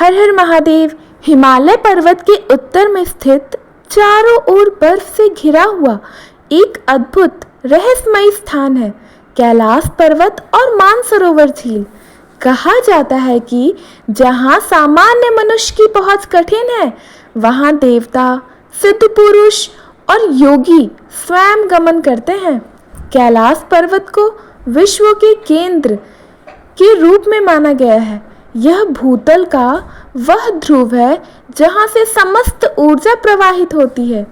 हर हर महादेव। हिमालय पर्वत के उत्तर में स्थित चारों ओर बर्फ से घिरा हुआ एक अद्भुत रहस्यमयी स्थान है कैलाश पर्वत और मानसरोवर झील। कहा जाता है कि जहाँ सामान्य मनुष्य की पहुंच कठिन है, वहाँ देवता, सिद्ध पुरुष और योगी स्वयं गमन करते हैं। कैलाश पर्वत को विश्व के केंद्र के रूप में माना गया है। यह भूतल का वह ध्रुव है जहाँ से समस्त ऊर्जा प्रवाहित होती है।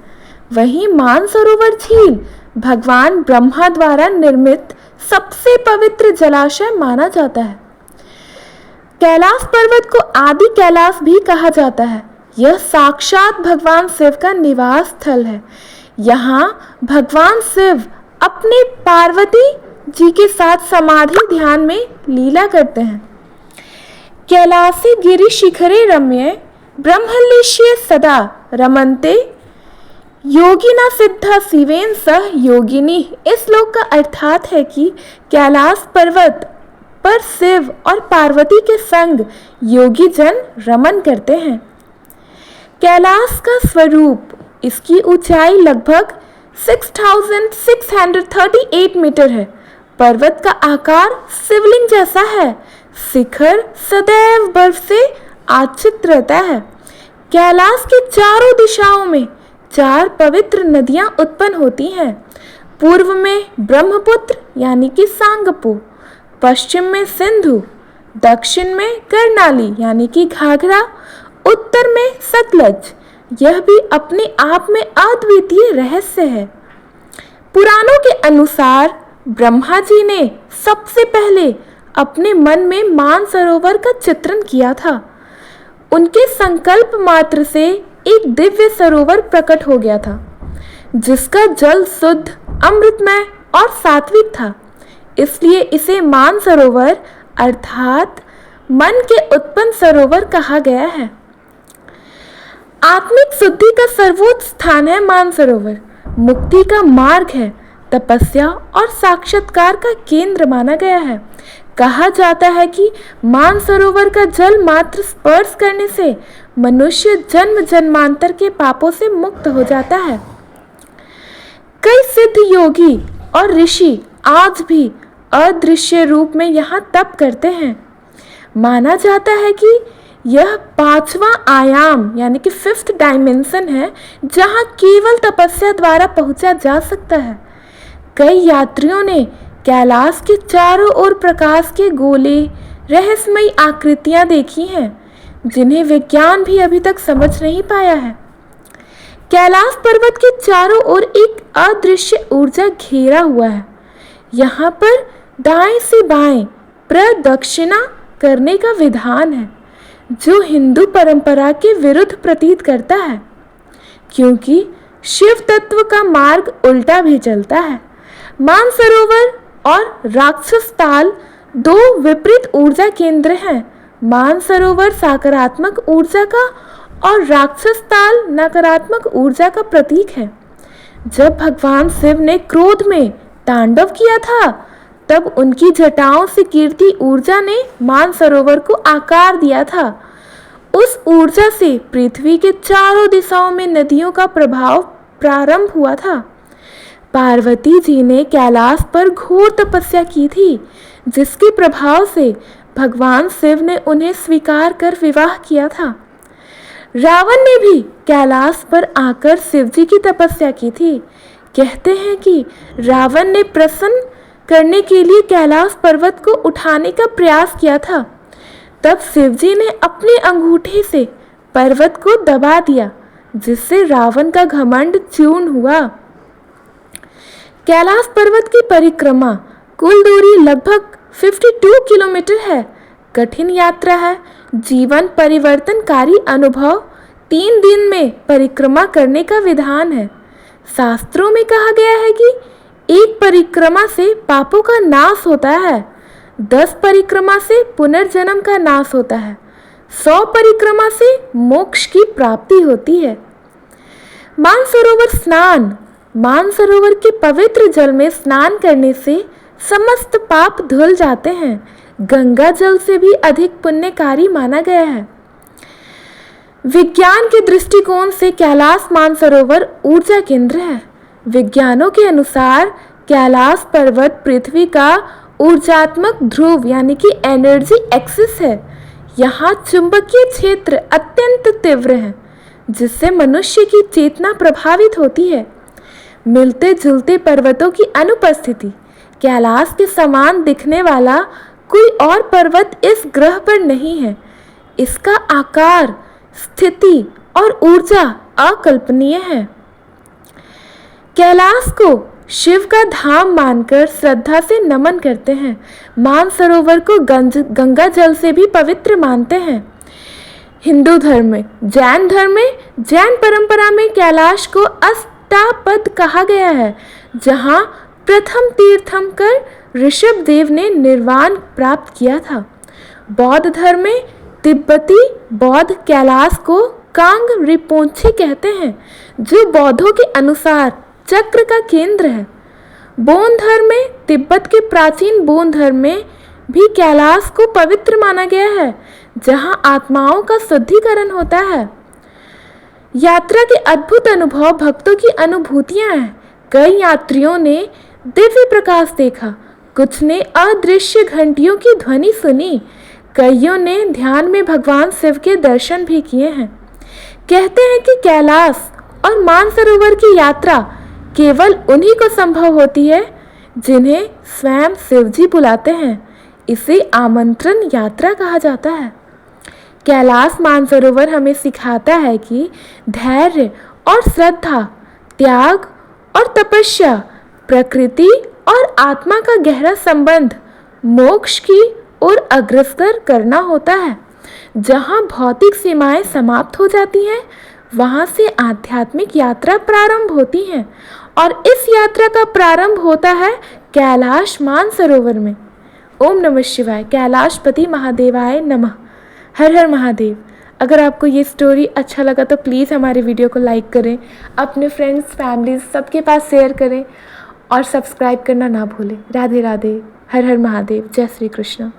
वहीं मानसरोवर झील भगवान ब्रह्मा द्वारा निर्मित सबसे पवित्र जलाशय माना जाता है। कैलाश पर्वत को आदि कैलाश भी कहा जाता है। यह साक्षात भगवान शिव का निवास स्थल है। यहाँ भगवान शिव अपने पार्वती जी के साथ समाधि ध्यान में लीला करते हैं। कैलासी गिरि शिखरे रम्ये ब्रह्मलिष्ये सदा रमन्ते योगिना सिद्धा शिवेन सह योगिनी। इस श्लोक का अर्थात है कि कैलाश पर्वत पर शिव और पार्वती के संग योगी जन रमन करते हैं। कैलाश का स्वरूप, इसकी ऊंचाई लगभग 6638 मीटर है। पर्वत का आकार शिवलिंग जैसा है। शिखर सदैव बर्फ से आच्छादित रहता है। कैलाश के चारों दिशाओं में 4 पवित्र नदियां उत्पन्न होती हैं। पूर्व में ब्रह्मपुत्र यानी कि सांगपो, पश्चिम में सिंधु, दक्षिण में कर्णाली यानी कि घाघरा, उत्तर में सतलज। यह भी अपने आप में अद्वितीय रहस्य है। पुराणों के अनुसार ब्रह्मा जी ने सबसे पहले अपने मन में मानसरोवर का चित्रण किया था। उनके संकल्प मात्र से एक दिव्य सरोवर प्रकट हो गया था, जिसका जल शुद्ध, अमृतमय और सात्विक था। इसलिए इसे मानसरोवर अर्थात मन के उत्पन्न सरोवर कहा गया है। आत्मिक शुद्धि का सर्वोच्च स्थान है मानसरोवर। मुक्ति का मार्ग है। तपस्या और साक्षात्कार का केंद्र माना गया है। कहा जाता है कि मानसरोवर का जल मात्र स्पर्श करने से मनुष्य जन्म जन्मांतर के पापों से मुक्त हो जाता है। कई सिद्ध योगी और ऋषि आज भी अदृश्य रूप में यहाँ तप करते हैं। माना जाता है कि यह 5वां आयाम यानी कि 5th डायमेंशन है, जहाँ केवल तपस्या द्वारा पहुँचा जा सकता है। कई यात्रियों ने कैलाश के चारों ओर प्रकाश के गोले, रहस्यमयी आकृतियां देखी हैं, जिन्हें विज्ञान भी अभी तक समझ नहीं पाया है। कैलाश पर्वत के चारों ओर एक अदृश्य ऊर्जा घेरा हुआ है। यहाँ पर दाएं से बाएं प्रदक्षिणा करने का विधान है, जो हिंदू परंपरा के विरुद्ध प्रतीत करता है, क्योंकि शिव तत्व का मार्ग उल्टा भी चलता है। मानसरोवर और राक्षस ताल 2 विपरीत ऊर्जा केंद्र हैं। मानसरोवर सकारात्मक ऊर्जा का और राक्षस ताल नकारात्मक ऊर्जा का प्रतीक है। जब भगवान शिव ने क्रोध में तांडव किया था, तब उनकी जटाओं से गिरती ऊर्जा ने मानसरोवर को आकार दिया था। उस ऊर्जा से पृथ्वी के चारों दिशाओं में नदियों का प्रभाव प्रारंभ हुआ था। पार्वती जी ने कैलाश पर घोर तपस्या की थी, जिसके प्रभाव से भगवान शिव ने उन्हें स्वीकार कर विवाह किया था। रावण ने भी कैलाश पर आकर शिव जी की तपस्या की थी। कहते हैं कि रावण ने प्रसन्न करने के लिए कैलाश पर्वत को उठाने का प्रयास किया था। तब शिव जी ने अपने अंगूठे से पर्वत को दबा दिया, जिससे रावण का घमंड चूर्ण हुआ। कैलाश पर्वत की परिक्रमा कुल दूरी लगभग 52 किलोमीटर है। कठिन यात्रा है। जीवन परिवर्तनकारी अनुभव। 3 दिन में परिक्रमा करने का विधान है। शास्त्रों में कहा गया है कि एक परिक्रमा से पापों का नाश होता है, 10 परिक्रमा से पुनर्जन्म का नाश होता है, 100 परिक्रमा से मोक्ष की प्राप्ति होती है। मानसरोवर स्नान। मानसरोवर के पवित्र जल में स्नान करने से समस्त पाप धुल जाते हैं। गंगा जल से भी अधिक पुण्यकारी माना गया है। विज्ञान के दृष्टिकोण से कैलाश मानसरोवर ऊर्जा केंद्र है। विज्ञानों के अनुसार कैलाश पर्वत पृथ्वी का ऊर्जात्मक ध्रुव यानी कि एनर्जी एक्सिस है। यहाँ चुंबकीय क्षेत्र अत्यंत तीव्र है जिससे मनुष्य की चेतना प्रभावित होती है। मिलते जुलते पर्वतों की अनुपस्थिति, कैलाश के समान दिखने वाला कोई और पर्वत इस ग्रह पर नहीं है। इसका आकार, स्थिति और ऊर्जा अकल्पनीय है। कैलाश को शिव का धाम मानकर श्रद्धा से नमन करते हैं। मानसरोवर को गंगा जल से भी पवित्र मानते हैं। हिंदू धर्म में, जैन धर्म में, जैन परंपरा में कैलाश को अष्टापद कहा गया है, जहां प्रथम तीर्थंकर ऋषभ देव ने निर्वाण प्राप्त किया था। बौद्ध धर्म में तिब्बती बौद्ध कैलाश को कांग रिपोंछे कहते हैं, जो बौद्धों के अनुसार चक्र का केंद्र है। बौद्ध धर्म में, तिब्बत के प्राचीन बौद्ध धर्म में भी कैलाश को पवित्र माना गया है, जहां आत्माओं का शुद्धिकरण होता है। यात्रा के अद्भुत अनुभव भक्तों की अनुभूतियां हैं। कई यात्रियों ने दिव्य प्रकाश देखा, कुछ ने अदृश्य घंटियों की ध्वनि सुनी, कईयों ने ध्यान में भगवान शिव के दर्शन भी किए हैं। कहते हैं कि कैलाश और मानसरोवर की यात्रा केवल उन्हीं को संभव होती है जिन्हें स्वयं शिवजी बुलाते हैं। इसे आमंत्रण यात्रा कहा जाता है। कैलाश मानसरोवर हमें सिखाता है कि धैर्य और श्रद्धा, त्याग और तपस्या, प्रकृति और आत्मा का गहरा संबंध मोक्ष की ओर अग्रसर करना होता है। जहाँ भौतिक सीमाएं समाप्त हो जाती हैं, वहाँ से आध्यात्मिक यात्रा प्रारंभ होती है और इस यात्रा का प्रारंभ होता है कैलाश मानसरोवर में। ओम नमः शिवाय। कैलाशपति महादेवाय नमः। हर हर महादेव। अगर आपको ये स्टोरी अच्छा लगा तो प्लीज़ हमारे वीडियो को लाइक करें, अपने फ्रेंड्स, फैमिलीज सबके पास शेयर करें और सब्सक्राइब करना ना भूलें। राधे राधे। हर हर महादेव। जय श्री कृष्ण।